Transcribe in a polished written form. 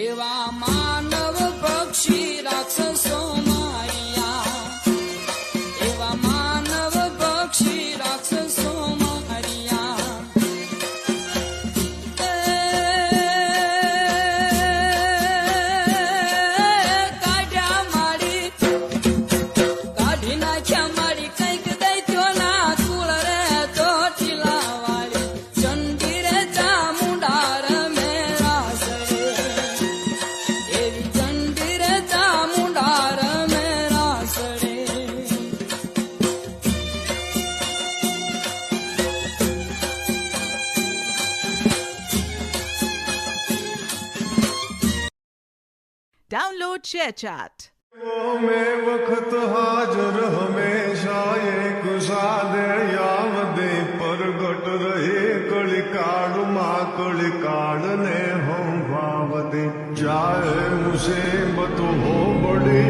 એવા માનવ પક્ષી રાક્ષસો માર્યા, એવા માનવ પક્ષી રાક્ષસો માર્યા. કાઢ્યા મારી, કાઢી નાખ્યા મારી કઈક દૈત્યોના કુળ રે ચોટીલા વાળી. ચંડી રે ચામુંડા રમે રાસ રે, એવી ચંડી રે ચામુંડા રમે રાસ રે. Download ShareChat. में वक्त हाजर हमेशा एक सादे यावदे परगट रहे कलिकाल माँ कलिकाल ने हम भावदे जाए मुसीबत हो बड़ी